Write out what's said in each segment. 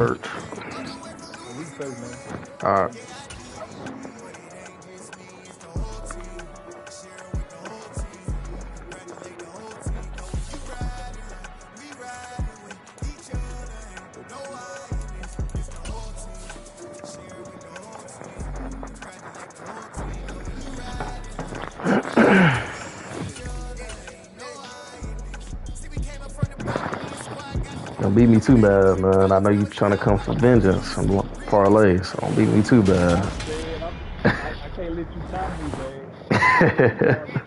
Hurt. All right. Don't beat me too bad, man. I know you trying to come for vengeance. I'm going parlay, so don't beat me too bad. I can't let you top me, man.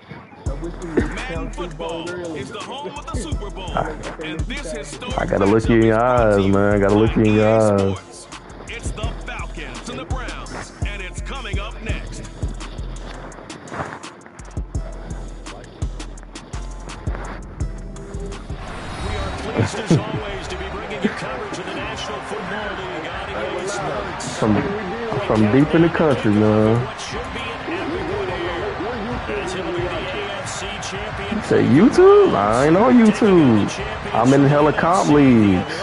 I wish you would Madden football is the home of the Super Bowl, and this I historic gotta look you in matchup is your brought to eyes, you man. I gotta look by you in your EA eyes. Sports. It's the Falcons and the Browns, and it's coming up next. We are pleased as always to be bringing you coverage of the National Football League on EA Sports. From deep in the country, man. What should be an epic one here. As he'll be the AFC champion. Say YouTube? I ain't on YouTube. I'm in hella comp leagues.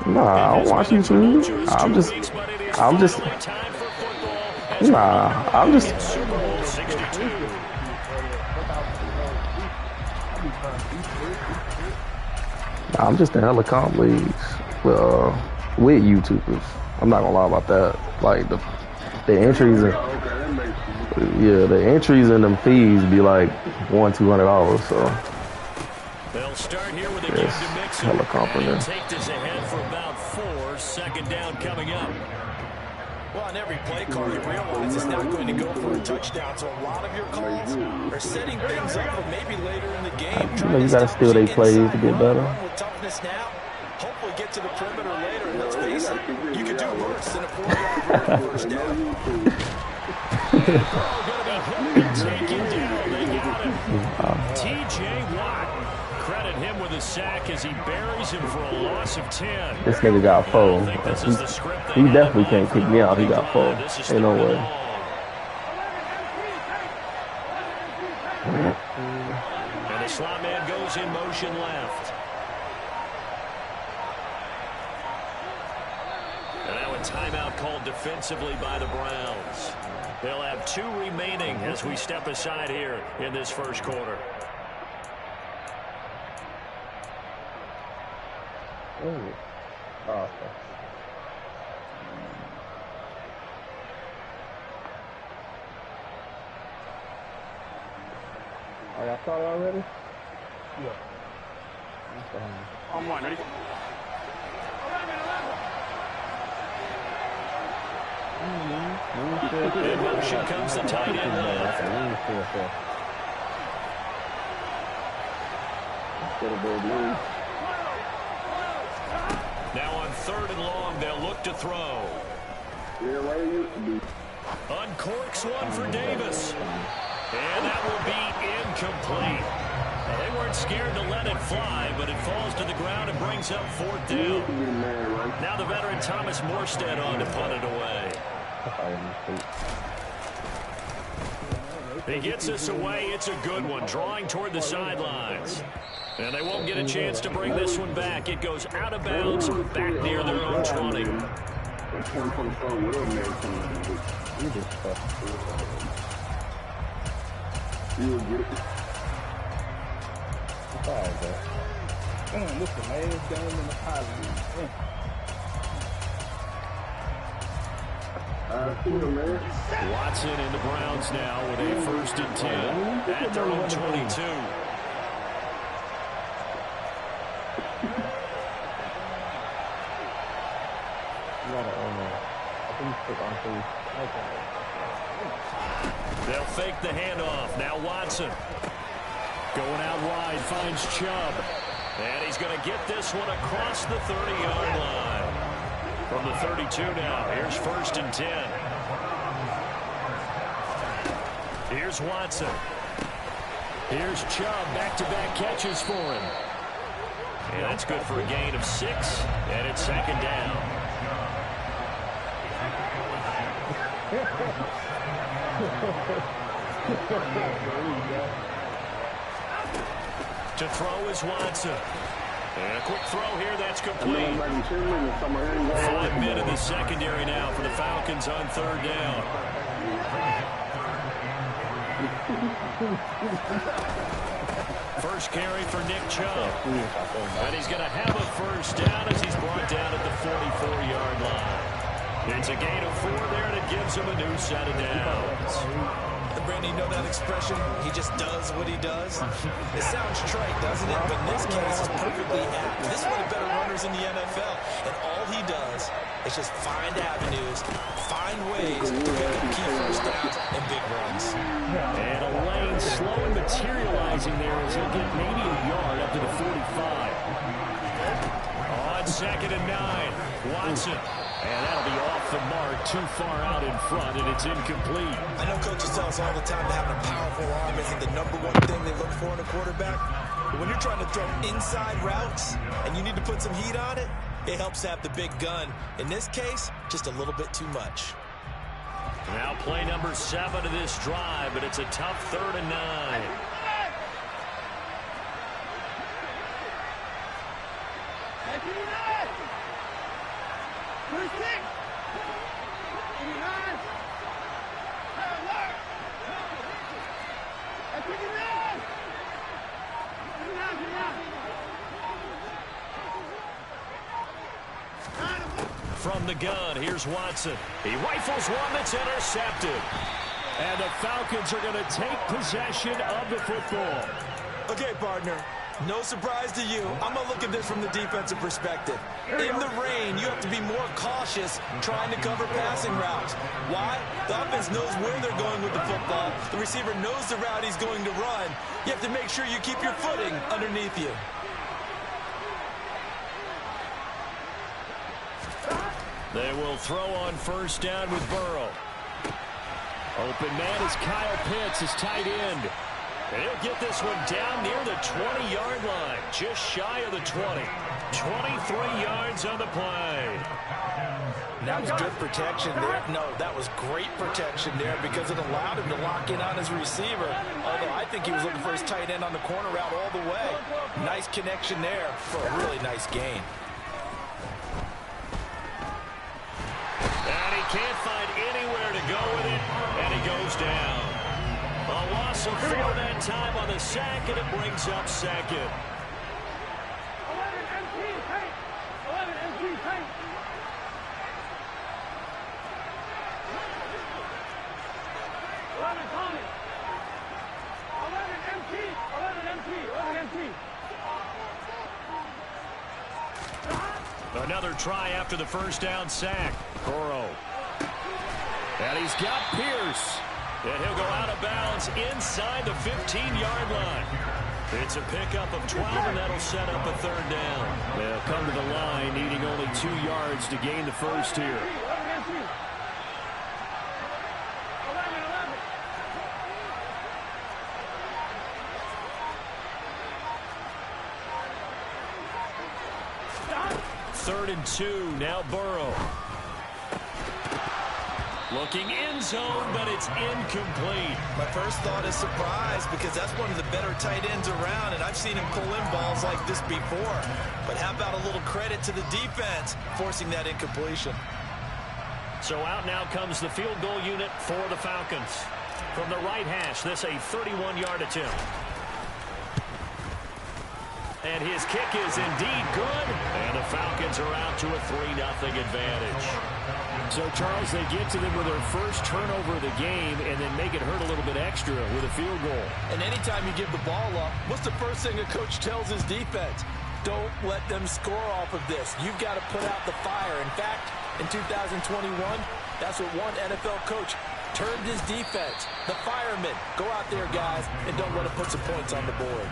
Nah, I don't watch YouTube. I'm just, nah, I'm just in hella comp leagues with YouTubers. I'm not gonna lie about that. Like the entries and the entries and them fees be like $100-200. So they'll start here with a game to mix hella comp in there. Take this ahead for about 4. Second down coming up. Well, on every play call, you realize it's not going to go for a touchdown. So a lot of your calls are setting things up for maybe later in the game. You know, you gotta steal their plays to get better. With toughness now, hopefully get to the perimeter later. And let's face it, you could do worse than a 4-yard first down. TJ Watt. Credit him with a sack as he buries him for a loss of 10. This nigga got 4. He definitely can't kick me out. He got 4. Ain't no way. And the slot man goes in motion left. And now a timeout called defensively by the Browns. They'll have 2 remaining as we step aside here in this first quarter. Oh, y'all started already? Yeah. I'm one. Ready? In motion comes the tight end left. Now on 3rd and long, they'll look to throw. Uncorks one for Davis. And that will be incomplete. Now, they weren't scared to let it fly, but it falls to the ground and brings up 4th down. Now the veteran Thomas Morstead on to punt it away. He gets us away. It's a good one, drawing toward the sidelines. And they won't get a chance to bring this one back. It goes out of bounds, back near their own 20. Listen, last game in the pilot. Watson and the Browns now with a 1st and 10 at their own 22. They'll fake the handoff. Now Watson going out wide, finds Chubb. And he's going to get this one across the 30-yard line. From the 32 now, here's 1st and 10. Here's Watson. Here's Chubb, back-to-back catches for him. And that's good for a gain of 6, and it's 2nd down. To throw is Watson. And a quick throw here, that's complete. 5 men in the secondary now for the Falcons on third down. First carry for Nick Chubb. And he's going to have a first down as he's brought down at the 44-yard line. It's a gain of 4 there that gives him a new set of downs. Brandon, you know that expression? He just does what he does. It sounds trite, doesn't it? But in this case, it's perfectly apt. This is one of the better runners in the NFL. And all he does is just find avenues, find ways to pick up key first downs and big runs. And a lane slow and materializing there as he'll get maybe a yard up to the 45. On 2nd and 9, Watson. And that'll be off the mark, too far out in front, and it's incomplete. I know coaches tell us all the time that having a powerful arm isn't the #1 thing they look for in a quarterback. But when you're trying to throw inside routes and you need to put some heat on it, it helps to have the big gun. In this case, just a little bit too much. Now play number 7 of this drive, but it's a tough 3rd and 9. From the gun, here's Watson. He rifles one that's intercepted. And the Falcons are going to take possession of the football. Okay, partner. No surprise to you. I'm going to look at this from the defensive perspective. In the rain, you have to be more cautious trying to cover passing routes. Why? The offense knows where they're going with the football. The receiver knows the route he's going to run. You have to make sure you keep your footing underneath you. They will throw on first down with Burrow. Open man is Kyle Pitts, his tight end. And he'll get this one down near the 20-yard line, just shy of the 20. 23 yards on the play. That was good protection there. No, that was great protection there because it allowed him to lock in on his receiver. Although I think he was looking for his tight end on the corner route all the way. Nice connection there for a really nice gain. And he can't find anywhere to go with it, and he goes down. A loss of 4 that time on the sack, and it brings up 2nd. 11 MT, tight. 11 Tommy. 11 MT, 11 MT, 11 MT. Another try after the first down sack. Burrow. And he's got Pierce. And he'll go out of bounds inside the 15-yard line. It's a pickup of 12, and that'll set up a 3rd down. They'll come to the line, needing only 2 yards to gain the first here. 3rd and 2, now Burrow. Looking end zone, but it's incomplete. My first thought is surprise because that's one of the better tight ends around, and I've seen him pull in balls like this before. But how about a little credit to the defense forcing that incompletion? So out now comes the field goal unit for the Falcons. From the right hash, this a 31-yard attempt. And his kick is indeed good. And the Falcons are out to a 3-0 advantage. So, Charles, they get to them with their first turnover of the game and then make it hurt a little bit extra with a field goal. And anytime you give the ball up, what's the first thing a coach tells his defense? Don't let them score off of this. You've got to put out the fire. In fact, in 2021, that's what one NFL coach termed his defense. The firemen. Go out there, guys, and don't let them put some points on the board.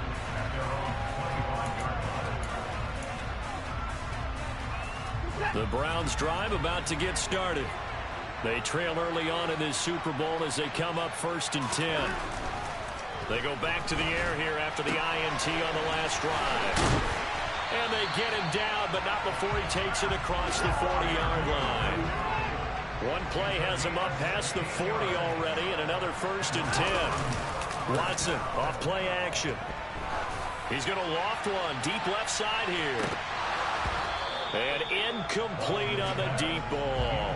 The Browns drive about to get started. They trail early on in this Super Bowl as they come up 1st and 10. They go back to the air here after the INT on the last drive. And they get him down, but not before he takes it across the 40-yard line. One play has him up past the 40 already, and another 1st and 10. Watson off play action. He's going to loft one deep left side here. And incomplete on the deep ball.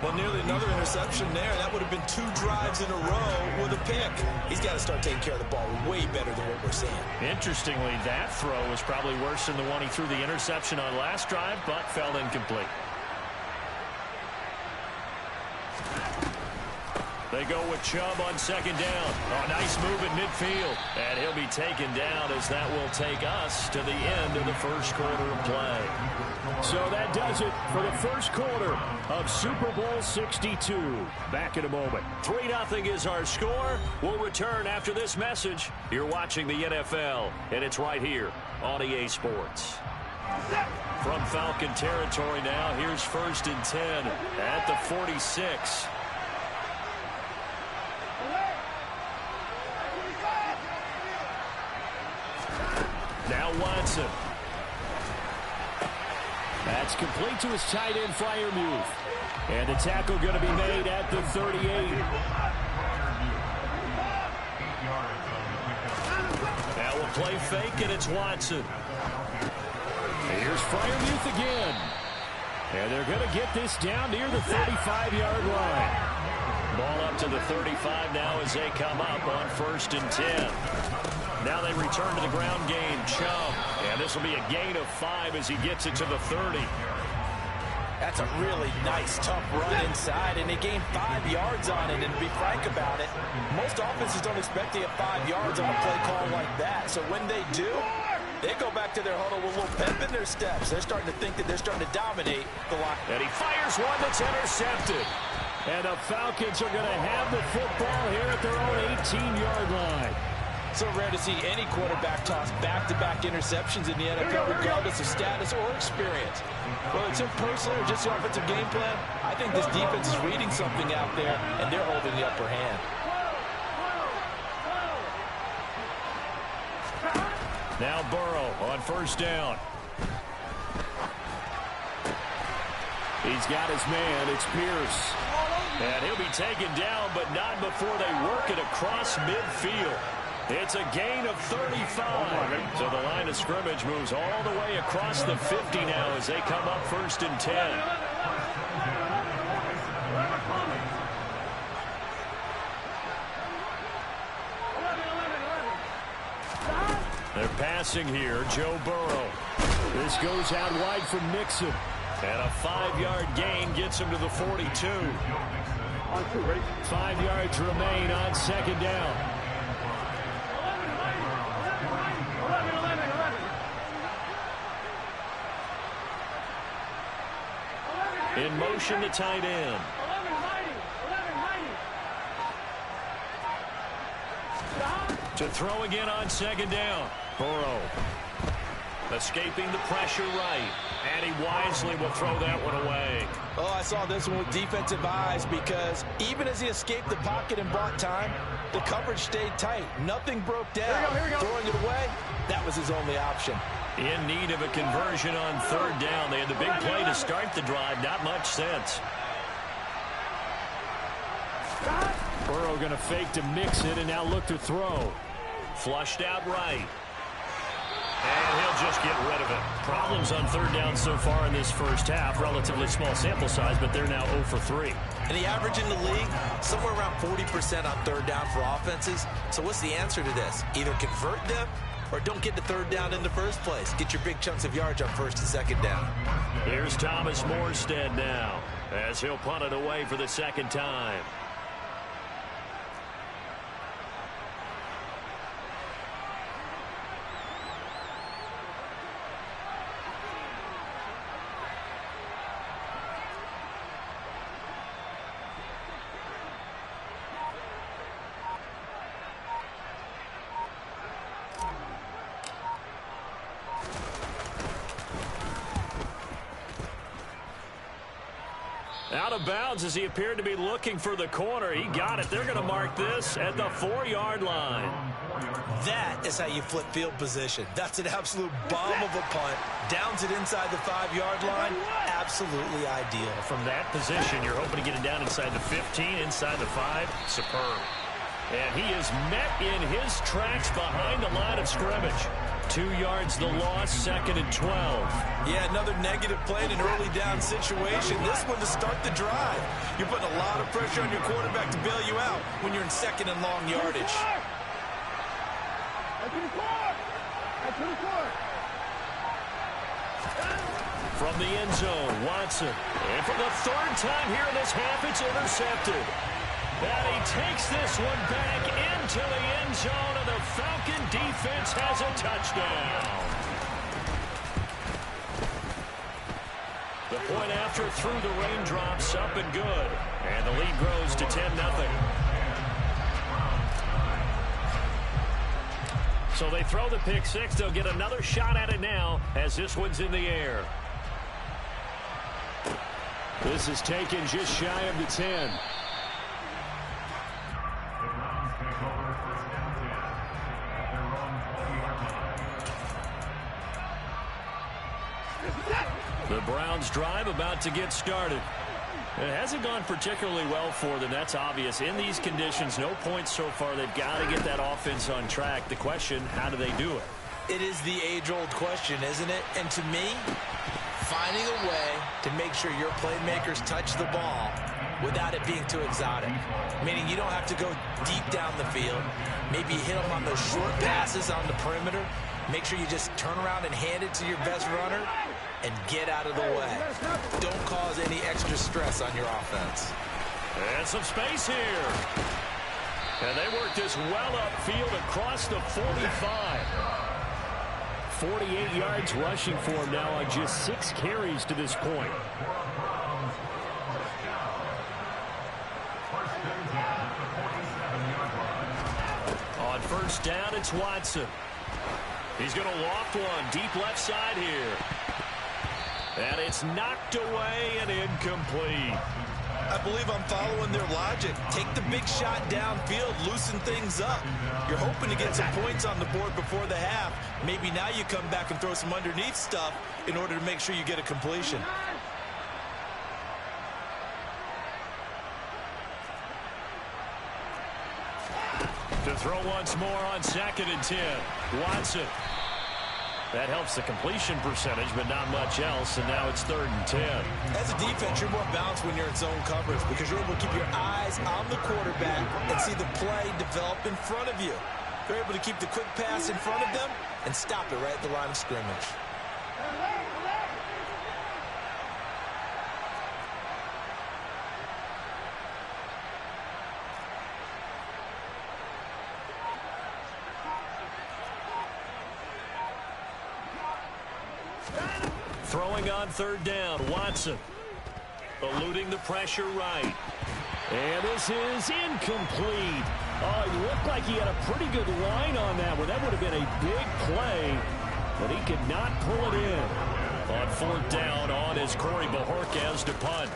Well, nearly another interception there. That would have been 2 drives in a row with a pick. He's got to start taking care of the ball way better than what we're seeing. Interestingly, that throw was probably worse than the one he threw the interception on last drive, but fell incomplete. They go with Chubb on second down. Oh, nice move at midfield. And he'll be taken down as that will take us to the end of the first quarter of play. So that does it for the first quarter of Super Bowl 62. Back in a moment. 3-0 is our score. We'll return after this message. You're watching the NFL, and it's right here on EA Sports. From Falcon territory now, here's 1st and 10 at the 46. Now Watson. That's complete to his tight end Freiermuth. And the tackle going to be made at the 38. Now we'll play fake, and it's Watson. Here's Freiermuth again. And they're going to get this down near the 35-yard line. Ball up to the 35 now as they come up on 1st and 10. Now they return to the ground game. Chubb. And this will be a gain of 5 as he gets it to the 30. That's a really nice, tough run inside, and they gained 5 yards on it. And to be frank about it, most offenses don't expect to get 5 yards on a play call like that. So when they do, they go back to their huddle with a little pep in their steps. They're starting to think that they're starting to dominate the line. And he fires one that's intercepted. And the Falcons are going to have the football here at their own 18-yard line. So rare to see any quarterback toss back-to-back interceptions in the NFL, regardless of status or experience. Whether it's him personally or just the offensive game plan, I think this defense is reading something out there, and they're holding the upper hand. Now Burrow on 1st down. He's got his man. It's Pierce. And he'll be taken down, but not before they work it across midfield. It's a gain of 35. So the line of scrimmage moves all the way across the 50 now as they come up 1st and 10. They're passing here. Joe Burrow. This goes out wide from Mixon. And a 5-yard gain gets him to the 42. 5 yards remain on 2nd down. In motion, the tight end. To throw again on 2nd down. Burrow. Escaping the pressure right. And he wisely will throw that one away. Oh, I saw this one with defensive eyes because even as he escaped the pocket and bought time, the coverage stayed tight. Nothing broke down. Here we go. Throwing it away, that was his only option. In need of a conversion on 3rd down. They had the big play to start the drive. Not much sense. Burrow going to fake to mix it and now look to throw. Flushed out right. And he'll just get rid of it. Problems on 3rd down so far in this first half. Relatively small sample size, but they're now 0 for 3. And the average in the league, somewhere around 40% on 3rd down for offenses. So what's the answer to this? Either convert them or don't get to 3rd down in the first place. Get your big chunks of yards on 1st and 2nd down. Here's Thomas Morstead now as he'll punt it away for the 2nd time. Out of bounds as he appeared to be looking for the corner. He got it. They're going to mark this at the 4-yard line. That is how you flip field position. That's an absolute bomb of a punt. Downs it inside the 5-yard line. Absolutely ideal. From that position, you're hoping to get it down inside the 15, inside the 5. Superb. And he is met in his tracks behind the line of scrimmage. 2 yards the loss, 2nd and 12. Yeah, another negative play in an early down situation. This one to start the drive. You're putting a lot of pressure on your quarterback to bail you out when you're in 2nd and long yardage. From the end zone, Watson. And for the 3rd time here in this half, it's intercepted. And he takes this one back into the end zone, and the Falcon defense has a touchdown. The point after through the raindrops, up and good. And the lead grows to 10-0. So they throw the pick six. They'll get another shot at it now as this one's in the air. This is taken just shy of the 10. The Browns drive about to get started. It hasn't gone particularly well for them. That's obvious. In these conditions, no points so far. They've got to get that offense on track. The question, how do they do it? It is the age-old question, isn't it? And to me, finding a way to make sure your playmakers touch the ball without it being too exotic. Meaning you don't have to go deep down the field. Maybe hit them on those short passes on the perimeter. Make sure you just turn around and hand it to your best runner and get out of the way. Don't cause any extra stress on your offense. And some space here. And they work this well upfield across the 45. 48 yards rushing for him now on just 6 carries to this point. On 1st down, it's Watson. He's going to loft one deep left side here. And it's knocked away and incomplete. I believe I'm following their logic. Take the big shot downfield, loosen things up. You're hoping to get some points on the board before the half. Maybe now you come back and throw some underneath stuff in order to make sure you get a completion. To throw once more on 2nd and 10. Watson. That helps the completion percentage, but not much else, and now it's 3rd and 10. As a defense, you're more balanced when you're in zone coverage because you're able to keep your eyes on the quarterback and see the play develop in front of you. You're able to keep the quick pass in front of them and stop it right at the line of scrimmage. Throwing on 3rd down, Watson. Eluding the pressure right. And this is incomplete. Oh, he looked like he had a pretty good line on that one. That would have been a big play, but he could not pull it in. On 4th down, on is Corey Bojorquez to punt.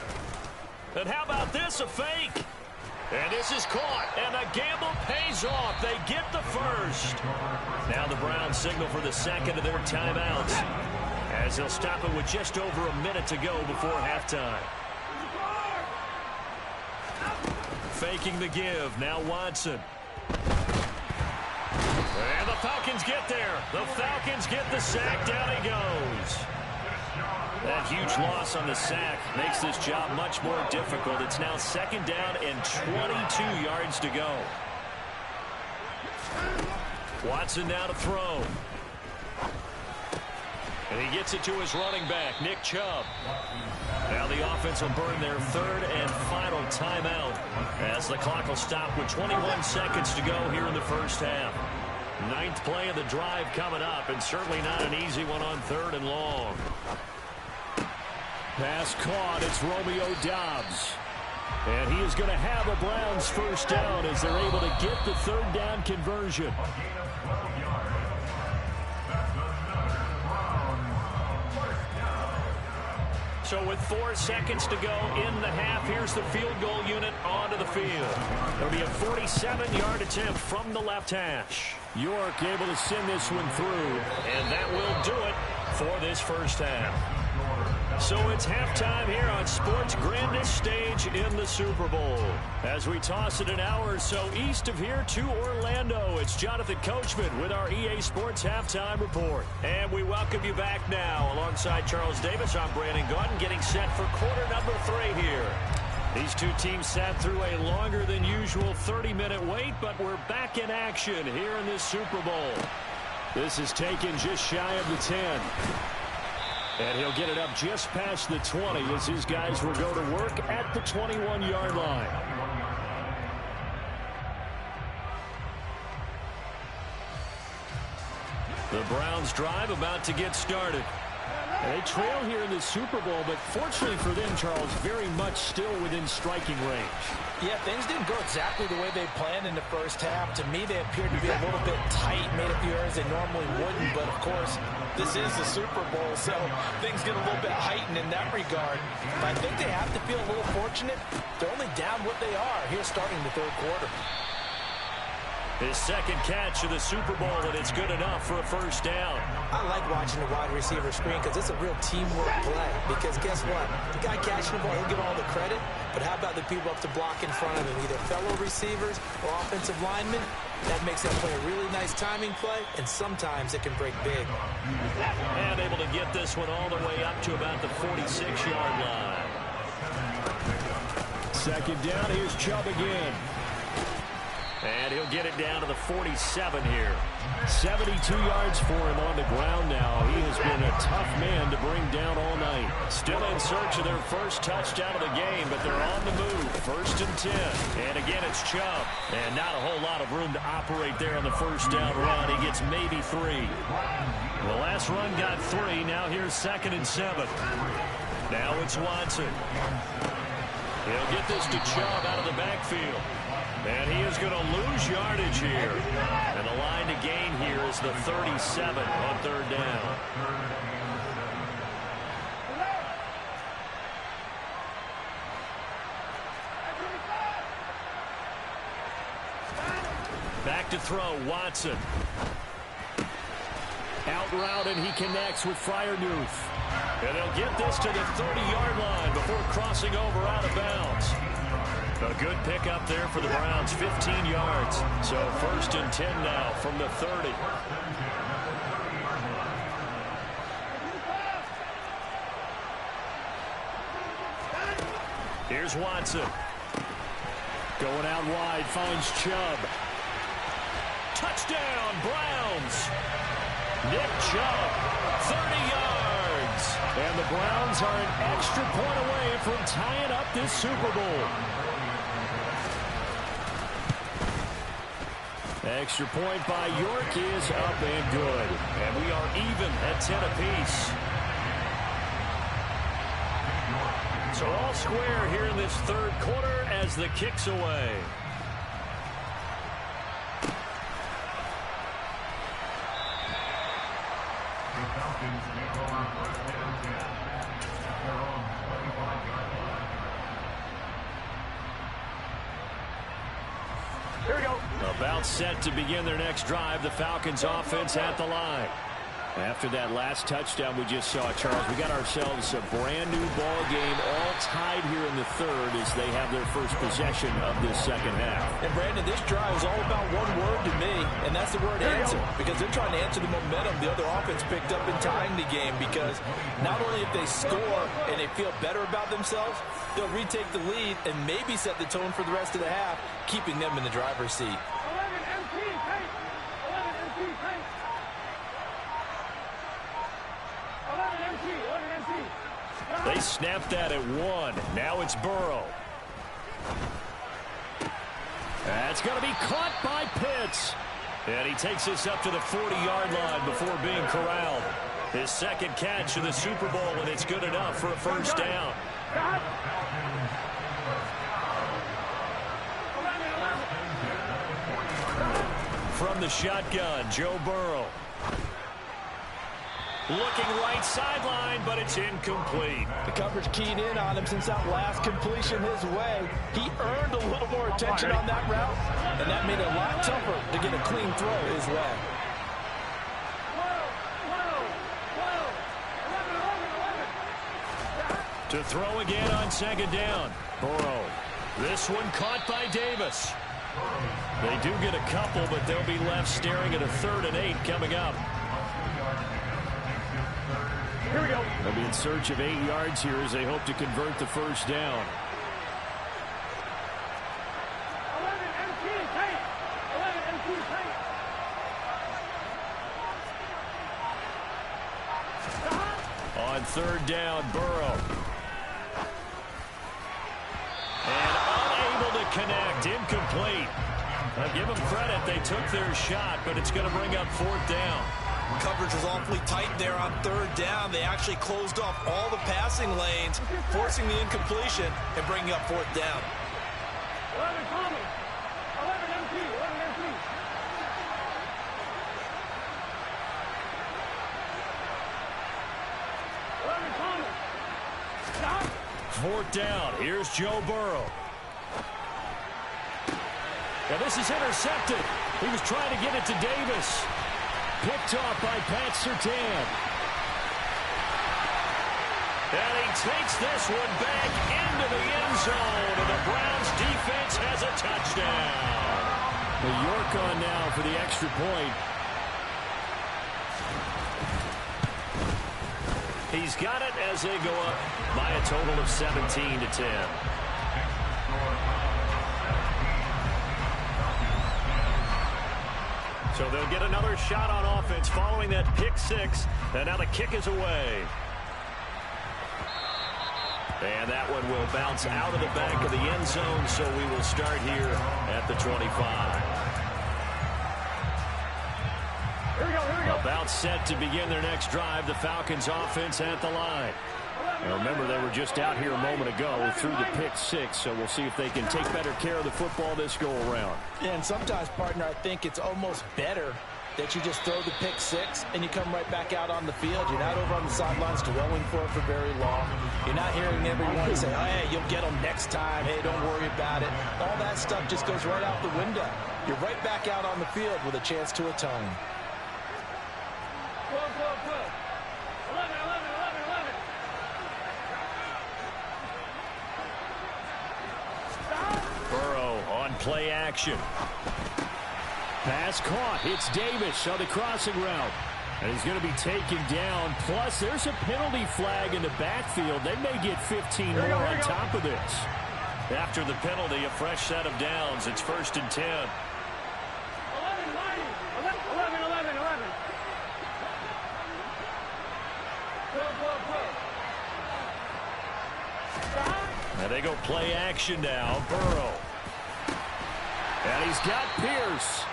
And how about this, a fake? And this is caught, and the gamble pays off. They get the first. Now the Browns signal for the 2nd of their timeouts, as they'll stop it with just over a minute to go before halftime. Faking the give, now Watson. And the Falcons get there. The Falcons get the sack, down he goes. That huge loss on the sack makes this job much more difficult. It's now 2nd down and 22 yards to go. Watson now to throw. And he gets it to his running back, Nick Chubb. Now the offense will burn their 3rd and final timeout as the clock will stop with 21 seconds to go here in the first half. 9th play of the drive coming up, and certainly not an easy one on 3rd and long. Pass caught, it's Romeo Doubs. And he is going to have a Browns 1st down as they're able to get the 3rd down conversion. So with 4 seconds to go in the half, here's the field goal unit onto the field. There'll be a 47-yard attempt from the left hash. York able to send this one through, and that will do it for this first half. So it's halftime here on sports' grandest stage in the Super Bowl. As we toss it an hour or so east of here to Orlando, it's Jonathan Coachman with our EA Sports Halftime Report. And we welcome you back now. Alongside Charles Davis, I'm Brandon Gaudin, getting set for quarter number 3 here. These two teams sat through a longer than usual 30-minute wait, but we're back in action here in this Super Bowl. This is taken just shy of the 10. And he'll get it up just past the 20 as his guys will go to work at the 21-yard line. The Browns drive about to get started. And they trail here in the Super Bowl, but fortunately for them, Charles, very much still within striking range. Yeah, things didn't go exactly the way they planned in the first half. To me, they appeared to be a little bit tight, made a few errors they normally wouldn't. But, of course, this is the Super Bowl, so things get a little bit heightened in that regard. But I think they have to feel a little fortunate. They're only down what they are here starting the third quarter. His second catch of the Super Bowl, and it's good enough for a first down. I like watching the wide receiver screen because it's a real teamwork play. Because guess what? The guy catching the ball, he'll get all the credit. But how about the people up to block in front of him, either fellow receivers or offensive linemen? That makes that play a really nice timing play, and sometimes it can break big. And able to get this one all the way up to about the 46-yard line. Second down, here's Chubb again. And he'll get it down to the 47 here. 72 yards for him on the ground now. He has been a tough man to bring down all night. Still in search of their first touchdown of the game, but they're on the move. First and 10. And again, it's Chubb. And not a whole lot of room to operate there on the first down run. He gets maybe 3. The last run got 3. Now here's second and 7. Now it's Watson. He'll get this to Chubb out of the backfield. And he is going to lose yardage here. And the line to gain here is the 37 on third down. Back to throw, Watson. Out route, and he connects with Freiermuth. And they'll get this to the 30-yard line before crossing over out of bounds. A good pickup there for the Browns, 15 yards. So first and 10 now from the 30. Here's Watson. Going out wide, finds Chubb. Touchdown, Browns. Nick Chubb, 30 yards. And the Browns are an extra point away from tying up this Super Bowl. Extra point by York is up and good. And we are even at 10 apiece. So all square here in this third quarter as the kick's away. Here we go. About set to begin their next drive. The Falcons offense at the line. After that last touchdown we just saw, Charles, we got ourselves a brand new ball game, all tied here in the third as they have their first possession of this second half. And Brandon, this drive is all about one word to me, and that's the word answer. Because they're trying to answer the momentum the other offense picked up in tying the game. Because not only if they score and they feel better about themselves, they'll retake the lead and maybe set the tone for the rest of the half, keeping them in the driver's seat. They snapped that at 1. Now it's Burrow. That's going to be caught by Pitts. And he takes this up to the 40-yard line before being corralled. His second catch of the Super Bowl, and it's good enough for a first down. From the shotgun, Joe Burrow. Looking right sideline, but it's incomplete. The coverage keyed in on him since that last completion his way. He earned a little more attention on that route, and that made it a lot tougher to get a clean throw his way. To throw again on second down. Burrow. This one caught by Davis. They do get a couple, but they'll be left staring at a 3rd and 8 coming up. Here we go. They'll be in search of 8 yards here as they hope to convert the first down. 11 MT tank. 11 MT tank. On 3rd down, Burrow. And unable to connect. Incomplete. I'll give them credit. They took their shot, but it's going to bring up 4th down. Coverage was awfully tight there on 3rd down. They actually closed off all the passing lanes, forcing the incompletion and bringing up 4th down. 11 Thomas. 11 MT. 11 MT. 11 Thomas. Stop. 4th down. Here's Joe Burrow. Now this is intercepted. He was trying to get it to Davis. Picked off by Pat Surtain. And he takes this one back into the end zone. And the Browns defense has a touchdown. The York on now for the extra point. He's got it as they go up by a total of 17-10. So they'll get another shot on offense following that pick 6. And now the kick is away. And that one will bounce out of the back of the end zone, so we will start here at the 25. Here we go. Here we go. About set to begin their next drive, the Falcons offense at the line. And remember, they were just out here a moment ago through the pick 6, so we'll see if they can take better care of the football this go-around. Yeah, and sometimes, partner, I think it's almost better that you just throw the pick 6 and you come right back out on the field. You're not over on the sidelines dwelling for it for very long. You're not hearing everyone say, oh, hey, you'll get them next time. Hey, don't worry about it. All that stuff just goes right out the window. You're right back out on the field with a chance to atone. 12, 12, 12. 11, 11, 11, 11. Burrow on play action. Pass caught. It's Davis on the crossing route. And he's going to be taken down. Plus, there's a penalty flag in the backfield. They may get 15 more on top of this. After the penalty, a fresh set of downs. It's 1st and 10. 11, 11, 11, 11. 12, 12, 12. And they go play action now. Burrow. And he's got Pierce.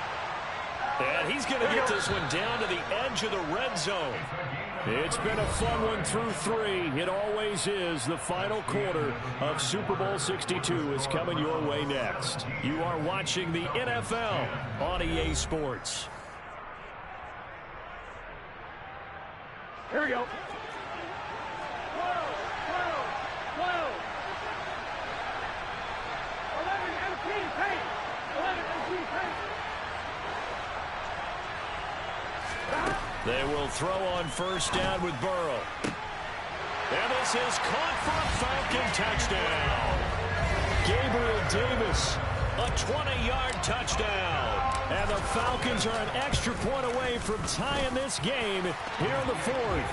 And he's going to get this one down to the edge of the red zone. It's been a fun one through 3. It always is. The final quarter of Super Bowl 62 is coming your way next. You are watching the NFL on EA Sports. Here we go. 12, 12, 12. 11 MT tank. 11 MT tank. They will throw on 1st down with Burrow. And this is caught for a Falcon touchdown. Gabriel Davis, a 20-yard touchdown. And the Falcons are an extra point away from tying this game here in the 4th.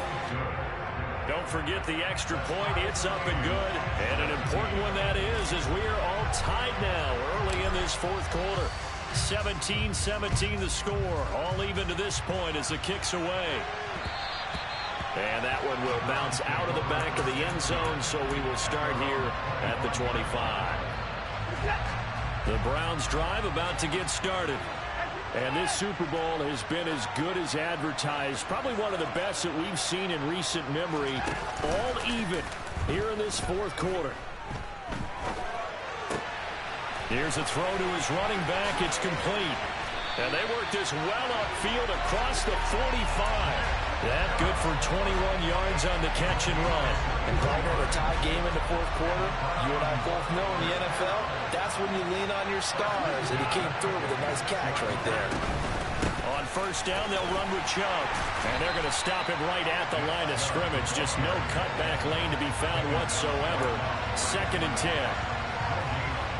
Don't forget the extra point. It's up and good. And an important one that is, as we are all tied now early in this 4th quarter. 17-17 the score. All even to this point as the kick's away. And that one will bounce out of the back of the end zone, so we will start here at the 25. The Browns drive about to get started. And this Super Bowl has been as good as advertised. Probably one of the best that we've seen in recent memory. All even here in this 4th quarter. Here's a throw to his running back. It's complete. And they work this well upfield across the 45. That good for 21 yards on the catch and run. And partner, a tie game in the 4th quarter, you and I both know in the NFL, that's when you lean on your stars. And he came through with a nice catch right there. On first down, they'll run with Chubb. And they're going to stop him right at the line of scrimmage. Just no cutback lane to be found whatsoever. 2nd and 10.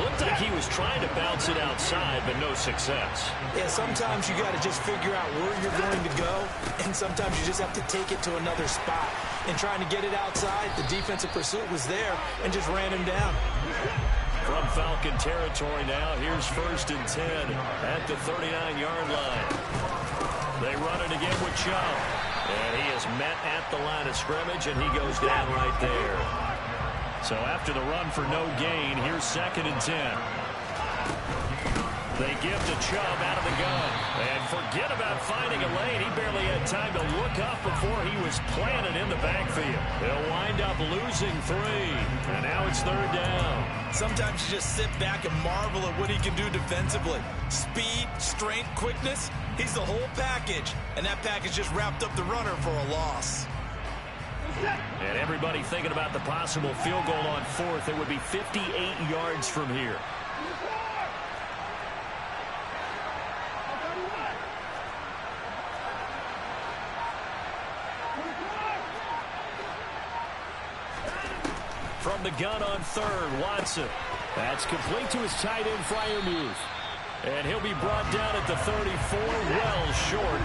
Looked like he was trying to bounce it outside, but no success. Yeah, sometimes you got to just figure out where you're going to go, and sometimes you just have to take it to another spot. And trying to get it outside, the defensive pursuit was there and just ran him down. From Falcon territory now, here's 1st and 10 at the 39-yard line. They run it again with Chubb. And he is met at the line of scrimmage, and he goes down right there. So after the run for no gain, here's 2nd and 10. They give to Chubb out of the gun. And forget about finding a lane. He barely had time to look up before he was planted in the backfield. They'll wind up losing 3. And now it's 3rd down. Sometimes you just sit back and marvel at what he can do defensively. Speed, strength, quickness. He's the whole package. And that package just wrapped up the runner for a loss. And everybody thinking about the possible field goal on 4th. It would be 58 yards from here. From the gun on 3rd, Watson. That's complete to his tight end, Freiermuth. And he'll be brought down at the 34, well short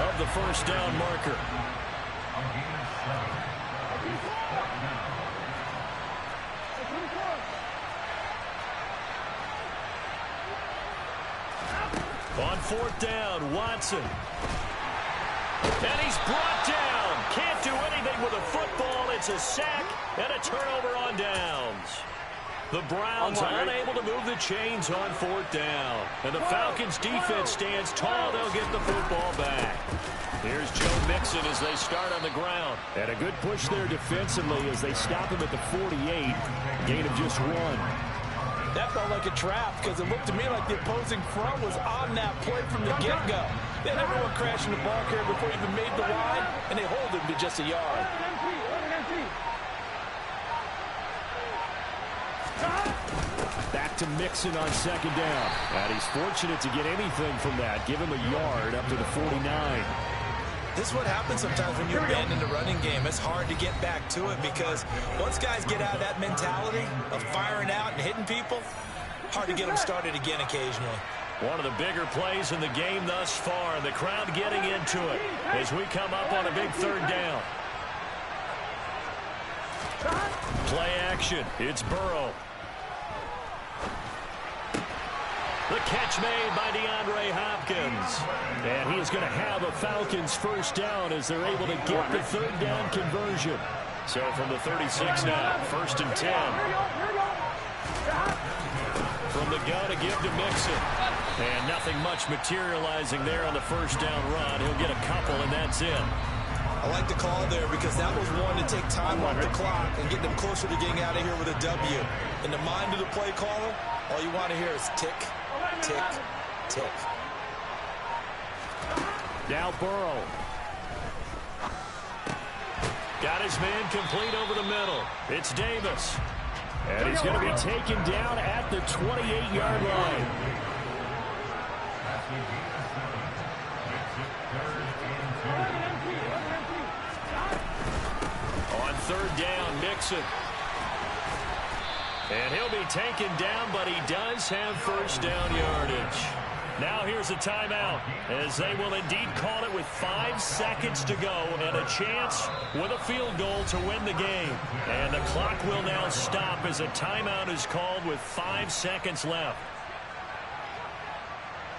of the first down marker. On 4th down, Watson. And he's brought down. Can't do anything with a football. It's a sack and a turnover on downs. The Browns unable to move the chains on 4th down. And the Falcons defense stands tall. They'll get the football back. Here's Joe Mixon as they start on the ground. And a good push there defensively as they stop him at the 48. Gain of just 1. That felt like a trap because it looked to me like the opposing front was on that play from the get-go. They had everyone crashing the ball carrier before he even made the line, and they hold him to just a yard. Back to Mixon on 2nd down. And he's fortunate to get anything from that. Give him a yard up to the 49. This is what happens sometimes when you abandon the running game. It's hard to get back to it because once guys get out of that mentality of firing out and hitting people, hard to get them started again occasionally. One of the bigger plays in the game thus far, and the crowd getting into it as we come up on a big 3rd down. Play action. It's Burrow. The catch made by DeAndre Hopkins. And he is going to have a Falcons first down as they're able to get the 3rd down conversion. So from the 36 now, 1st and 10. From the gun to give to Mixon. And nothing much materializing there on the first down run. He'll get a couple, and that's it. I like the call there because that was one to take time off the clock and get them closer to getting out of here with a W. In the mind of the play caller, all you want to hear is tick, tick, tick. Now Burrow. Got his man complete over the middle. It's Davis. And he's going to be taken down at the 28-yard line. On 3rd down, Mixon. And he'll be taken down, but he does have first down yardage. Now here's a timeout, as they will indeed call it with 5 seconds to go and a chance with a field goal to win the game. And the clock will now stop as a timeout is called with 5 seconds left.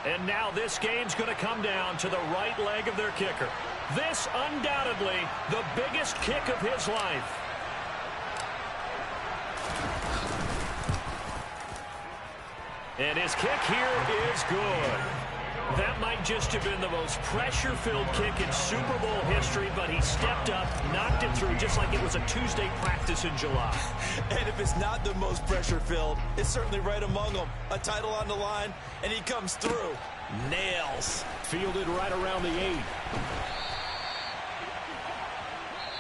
And now this game's going to come down to the right leg of their kicker. This undoubtedly the biggest kick of his life. And his kick here is good. That might just have been the most pressure-filled kick in Super Bowl history, but he stepped up, knocked it through just like it was a Tuesday practice in July. And if it's not the most pressure-filled, it's certainly right among them. A title on the line, and he comes through. Nails. Fielded right around the 8.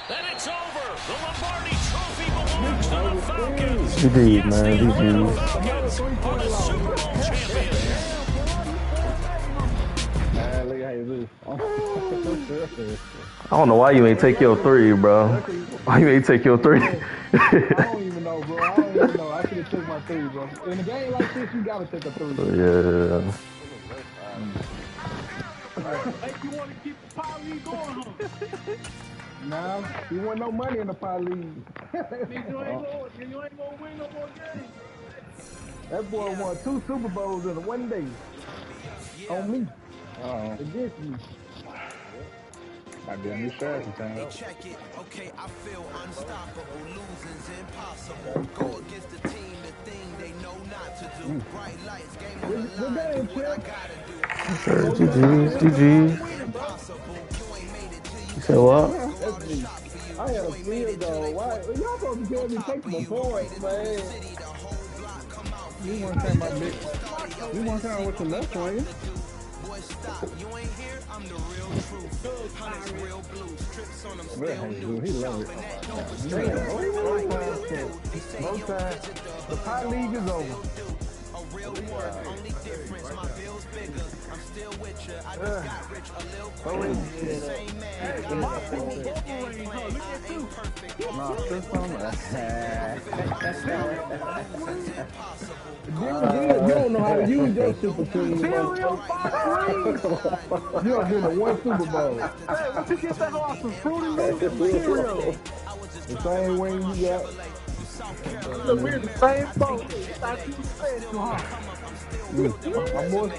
And it's over. The Lombardi Trophy belongs to the Falcons. GG, man. The GG. Falcons are the Super Bowl champions. look at Jesus. I don't know why you ain't take your 3, bro. Why you ain't take your 3? I don't even know, bro. I don't even know. I should have took my 3, bro. In a game like this, you gotta take a 3. Yeah. Like you want to keep the power league going, huh? Nah, you want no money in the power league. Means you ain't gonna win no more games. That boy won 2 Super Bowls in one day. On me. Against me. Might be a new strategy time. Check it, okay, I feel unstoppable. Losing's impossible. Go against the team, the thing they know not to do. Bright lights, game on the line, do what I gotta do. GG's, GG's. You said what? I had a field goal. Why? Y'all supposed to tell me take my points, man. You want to talk about big? You want to talk about what your left wing? You ain't here, I'm the real truth. Hundreds real blues, trips on them He love it. Both times. The power league is over. A real one, only difference, my bill's bigger. I'm still with you, I just got rich a little quicker. Same man, ain't perfect. Nah, this one. You don't know how to use your super team. You don't get the one Super Bowl. Hey, what you get that off some Fruity Loops cereal? The same wing you got. Look, we're in the same boat. I thought you said you, huh? I'm more